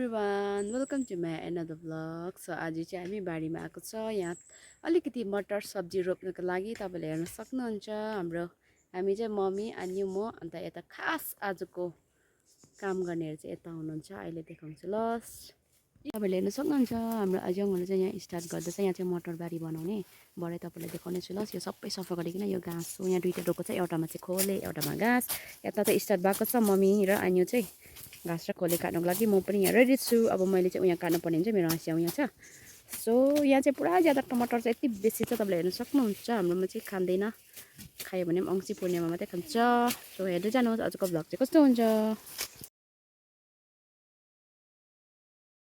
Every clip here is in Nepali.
everyone, welcome to my another vlog. So आज चाहिँ हामी बारीमा आएको छ। यहाँ अलिकति मटर सब्जी रोप्नको लागि तपाईले हेर्न सक्नुहुन्छ। हामी चाहिँ मम्मी अनि म अन्त यता खास आजको काम गर्नेहरु चाहिँ यता हुनुहुन्छ। अहिले देखाउँछु ल। तपाईले हेर्न सक्नुहुन्छ हाम्रो अजङहरु चाहिँ यहाँ स्टार्ट गर्दैछ। यहाँ चाहिँ मटर बारी बनाउने भरे तपाईलाई देखाउने छु ल। यो सबै सफा गरिकिन यो घाँस हो। यहाँ दुईटा रोको छ, एउटामा चाहिँ खोले, एउटामा घाँस। यता त स्टार्ट भएको छ। मम्मी र आन्यु चाहिँ घाँस र खोले काट्नको लागि, म पनि यहाँ रेडी छु। अब मैले चाहिँ उहाँ काट्नु पर्ने हुन्छ, मेरो हँसिया यहाँ छ। सो यहाँ चाहिँ पुरा ज्यादा टमाटर चाहिँ यति बेसी छ, तपाईले हेर्न सक्नुहुन्छ। हाम्रोमा चाहिँ खाँदैन, खायो भने पनि औँसी पूर्णिमा मात्रै खान्छ। सो हेर्दै जानुहोस् आजको भ्लग चाहिँ कस्तो हुन्छ।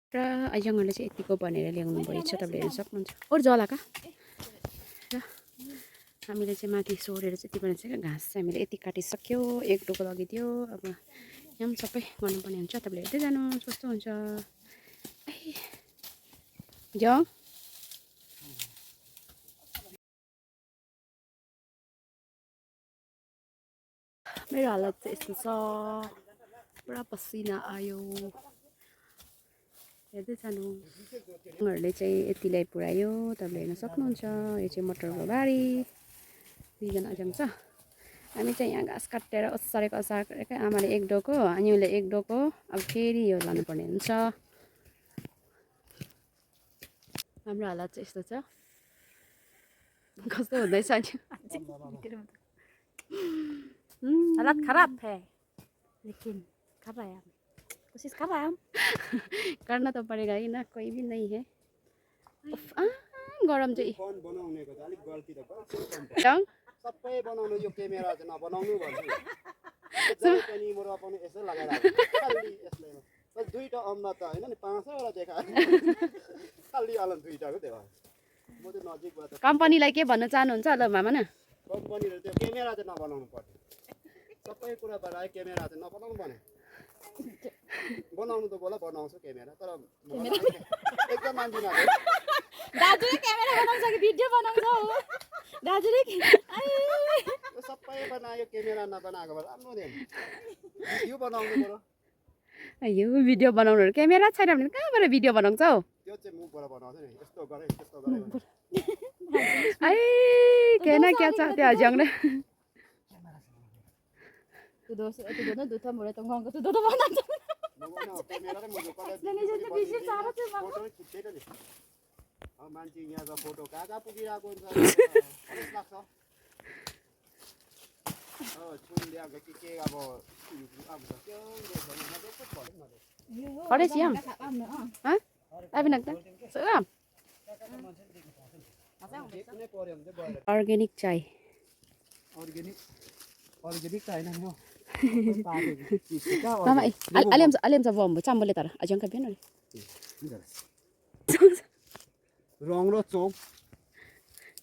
र अजङहरूले चाहिँ यतिको भनेर ल्याउनु भएछ, तपाईँले हेर्न सक्नुहुन्छ। अरू जला का र हामीले चाहिँ माथि सोरेर चाहिँ यति बनाइसक्यो। घाँस चाहिँ हामीले यति काटिसक्यो, एक डोको लगिदियो। अब यहाँ पनि सबै गर्नुपर्ने हुन्छ, तपाईँले हेर्दै जानुहोस् कस्तो हुन्छ। जङ मेरो हालत चाहिँ यस्तो छ, पुरा पसिना आयो। हेर्दै जानु, उनीहरूले चाहिँ यति ल्याइ पुऱ्यायो, तपाईँले हेर्न सक्नुहुन्छ। यो चाहिँ मटरको बारी, दुईजना अजङ छ। हामी चाहिँ यहाँ घाँस काटेर असारेको आमाले एक डोको, अन्युले एक डोको। अब फेरि यो लानुपर्ने हुन्छ। हाम्रो हालत चाहिँ यस्तो छ। कस्तो हुँदैछ हालत खराब है, लेकिन कर रहे हैं, कोशिश कर रहे हैं हम। करना तो पड़ेगा ही ना, कोई भी नहीं है। गरम चाहिँ फोन बनाउनेको त अलिक गल्ती त जङ सबै बनाउनु यो क्यामेरा चाहिँ नबनाउनु भन्छु। जहिले पनि मोरो पनि यसो लगाइराख्नु खाली यसले बस दुईटा अम्ला त हैन नि 500 वटा देखा खाली आलन दुईटाको त्यो म चाहिँ नजिकबाट कम्पनीलाई के भन्न चाहनुहुन्छ ल मामा न? कम्पनीले त्यो क्यामेरा चाहिँ नबनाउनु पर्छ। सबै कुरा बनाए क्यामेरा चाहिँ नबनाउनु भने बनाउनु त बोला बनाउँछु क्यामेरा, तर एकदम मान्दिनँ। दाजुले क्यामेरा बनाउँछ कि भिडियो बनाउँछ हो? दाजुले सबै बनायो क्यामेरा नबनाएको भए राम्रो थियो। भिडियो बनाउनु पर्यो। यो भिडियो बनाउनुहरु क्यामेरा छैन भने कहाँबाट भिडियो बनाउँछ हौ? त्यो चाहिँ मुखबाट बनाउँछ नि, यस्तो गरे त्यस्तो गरे। कहना क्या चाहते हो अजङ? तू दोनों दूसरा मुड़े तो गांव को तू दोनों बना दो। क्यामेरा रे मुझे कलर नहीं जो तो पीछे सारा से फोटो खिच्दै नि। मान्छे यहाँको फोटो कहाँ पुगिरहेको हुन्छ अलिक लाग्छ। छुन ल्याएको के अब त्यो अरे सियाम हाँ अभी नगदा सुगम अर्ग्यानिक चाय अर्ग्यानिक त हैन नि मामा अलिम सब बम चाम्बले तर अजङ का बेन रङ र चौक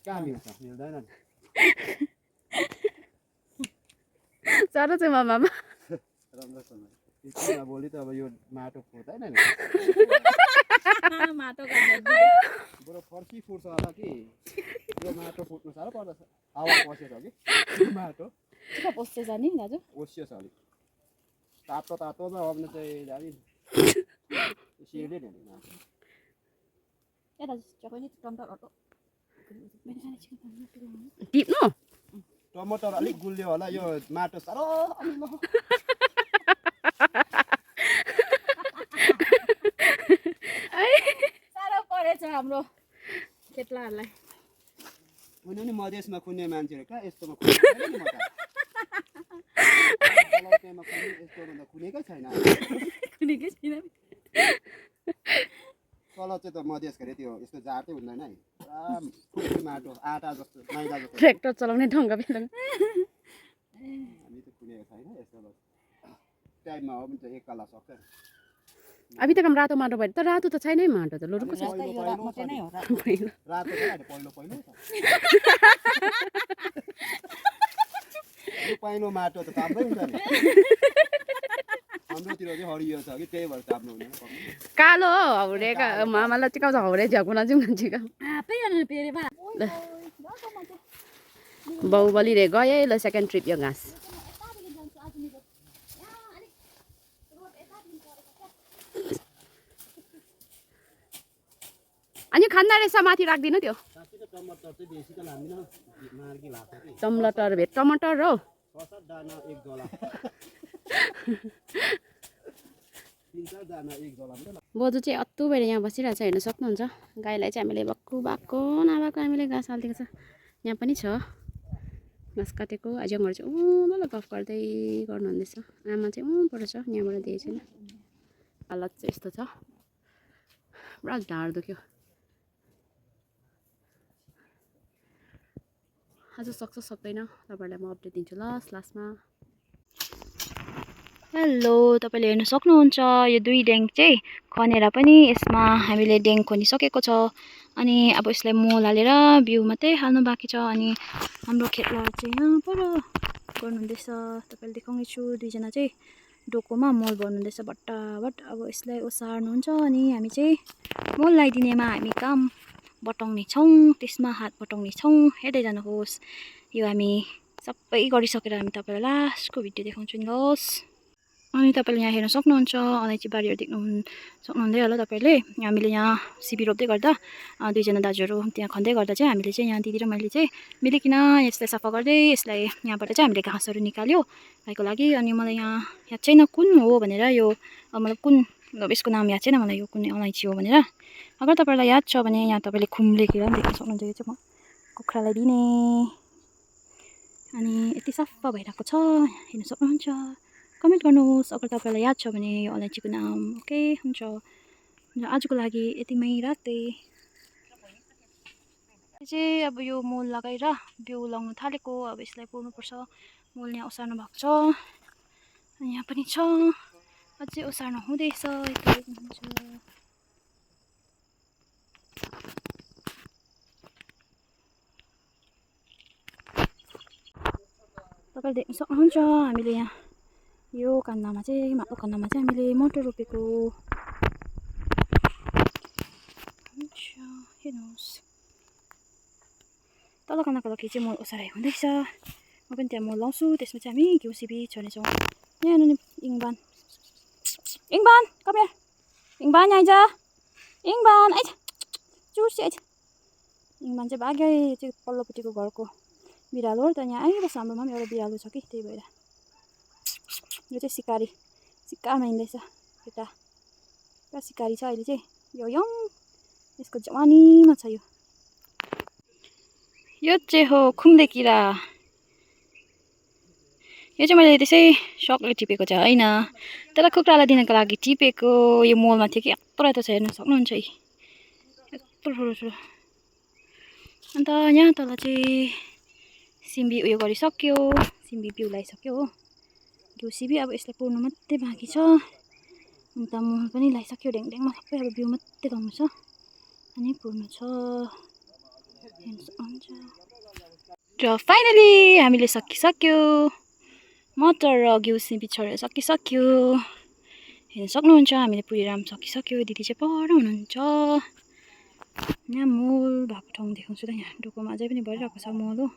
कहाँ मिल्छ? मिल्दैन नि। साह्रो चाहिँ मामा राम्रोसँग किन भोलि त अब यो माटो फुट्दैन नि। माटो गर्ने बरु फर्सी फुट्छ होला कि यो माटो फुट्नु साह्रो पर्दछ। हावा पसेछ कि माटो के पोस्टे जानी दाजु? ओसियो छ अलिक तातोमा हो भने चाहिँ जानी सिर्दै नि माटो। ए दाजु चकोनी टमाटर अटो मैले खाने चिकन टिप्नु टमाटर अलिक गुलियो होला, यो माटो साह्रो अमिलो। साह्रो परेछ हाम्रो खेतलाहरूलाई। उनी नि मधेसमा कुन्ने मान्छेहरू कहाँ यस्तोमा कुनेकै नि। म त तलौटेमा कुनै यस्तोमा त कुनेकै छैन। कुनेकै छैन। तल चाहिँ त मधेस गरे त्यो यस्तो जातै हुँदैन है, पुरा फुट्ने माटो आटा जस्तो मैदा जस्तो। ट्र्याक्टर चलाउने ढङ्ग पनि हामी त कुनेको छैन यस्तो टाइममा हो भने त एक कला सक्छ। अभी तक हम रातो माटो भयो त रातो त छैन माटो त लोरुको छ रातो छ अहिले पहिलो छ यो पाइलो माटो त ताप्दै हुन्छ नि। हाम्रोतिर चाहिँ हरियो छ कि त्यही भएर ताप्नु हुँदैन। कालो हो हाउरेका मामालाई चाहिँ काउँछ हाउरे झ्याकुना चाहिँ मान्छेको आफै अनि पेरे बा बाहुबली रे गए ल सेकेन्ड ट्रिप यो घाँस पनि खाँदा रहेछ माथि राख्दिनु त्यो साँच्चै त टमाटर चाहिँ बेसी त लाँदिन मार्गी लाग्छ कि टमाटर भेट टमाटर हो 6-7 दाना एक जला 3-4 दाना एक जला पनि बोजू चाहिँ अत्तु भएर यहाँ बसिरहेको छ हेर्न सक्नुहुन्छ गाईलाई चाहिँ हामीले भक्कु भएको नभएको हामीले घाँस हालिदिएको छ यहाँ पनि छ घाँस काटेको जङ्गल चाहिँ ल गफ गर्दै गर्नुहुँदैछ आमा चाहिँ उँबाट छ यहाँबाट दिएको छैन हालत चाहिँ यस्तो छ पुरा ढाड दुख्यो आज सक्छ सक्दैन तपाईँहरूलाई म अपडेट दिन्छु लास्टमा हेलो तपाईँले हेर्न सक्नुहुन्छ यो 2 ड्याङ चाहिँ खनेर पनि यसमा हामीले ड्याङ खनिसकेको छ अनि अब यसलाई मल हालेर बिउ मात्रै हाल्नु बाँकी छ अनि हाम्रो खेतलाई चाहिँ यहाँ पर गर्नुहुँदैछ तपाईँले देखाउने छु दुईजना चाहिँ डोकोमा मल भर्नुहुँदैछ बट्टाबट अब यसलाई ओसार्नुहुन्छ अनि हामी चाहिँ मल लगाइदिनेमा हामी काम बटाउने छौँ त्यसमा हात बटाउने छौँ हेर्दै जानुहोस् यो हामी सबै गरिसकेर हामी तपाईँलाई लास्टको भिडियो देखाउँछु नि होस् अनि तपाईँले यहाँ हेर्न सक्नुहुन्छ अलैँची बारीहरू देख्नु सक्नुहुँदै होला तपाईँले हामीले यहाँ सिबी रोप्दै गर्दा दुईजना दाजुहरू त्यहाँ खन्दै गर्दा चाहिँ हामीले चाहिँ यहाँ दिदी र मैले चाहिँ मिलिकन यसलाई सफा गर्दै यसलाई यहाँबाट चाहिँ हामीले घाँसहरू निकाल्यो गाईको लागि अनि मलाई यहाँ याद छैन कुन हो भनेर यो मतलब कुन यसको नाम याद छैन मलाई यो कुन अलैँची हो भनेर अगर तपाईँलाई याद छ भने यहाँ तपाईँले खुम लेखेर देख्न सक्नुहुन्छ यो चाहिँ म कुखुरालाई दिने अनि यति सफा भइरहेको छ हेर्न सक्नुहुन्छ कमेन्ट गर्नुहोस् अगर तपाईँलाई याद छ भने यो अलैँचीको नाम ओके हुन्छ र आजको लागि यतिमै राख्दै चाहिँ अब यो मल लगाएर बिउ लाउनु थालेको अब यसलाई पुर्नुपर्छ मल यहाँ ओसार्नु भएको छ अनि यहाँ पनि छ अझै ओसार्नु हुँदैछ हुन्छ तपाईँले देख्न सक्नुहुन्छ हामीले यहाँ यो कान्दामा चाहिँ माटो कान्दामा चाहिँ हामीले मटर रोपेको हेर्नुहोस् तल कान्दाको चाहिँ मल ओसाराइ हुँदैछ म पनि त्यहाँ मल लाउँछु त्यसमा चाहिँ हामी घिउ सिबी छर्नेछौँ यहाँ हेर्नु नि इङबान कम इङबान आइज इङबान आइज चुर्सी आइज इङबान चाहिँ भाग्यो यो चाहिँ पल्लोपट्टिको घरको बिरालो हो त यहाँ आइबस्छ हाम्रोमा पनि एउटा बिरालो छ कि त्यही भएर यो चाहिँ सिकारमा हिँड्दैछ यता पुरा सिकारी छ अहिले चाहिँ यो यङ यसको जवानीमा छ यो चाहिँ हो खुम्दे किरा यो चाहिँ मैले त्यसै सकले टिपेको चाहिँ होइन तर कुखुरालाई दिनको लागि टिपेको यो मलमा थियो कि यत्रो यत्रो छ हेर्न सक्नुहुन्छ है यत्रो ठुलो अन्त यहाँ तल चाहिँ सिमी उयो गरिसक्यो सिमी बिउ लगाइसक्यो हो घिउ सिबी अब यसलाई पुर्नु मात्रै बाँकी छ अन्त मल पनि लगाइसक्यो ढ्याङढ्याङमा सबै अब बिउ मात्रै लाउनु छ अनि पुर्नु छ र फाइनली हामीले सकिसक्यो मटर र घिउ सिबी छरेर सकिसक्यो हेर्न सक्नुहुन्छ हामीले पुरेर पनि सकिसक्यो दिदी चाहिँ पर हुनुहुन्छ यहाँ मल भएको ठाउँ देखाउँछु त यहाँ डोकोमा अझै पनि भइरहेको छ मल हो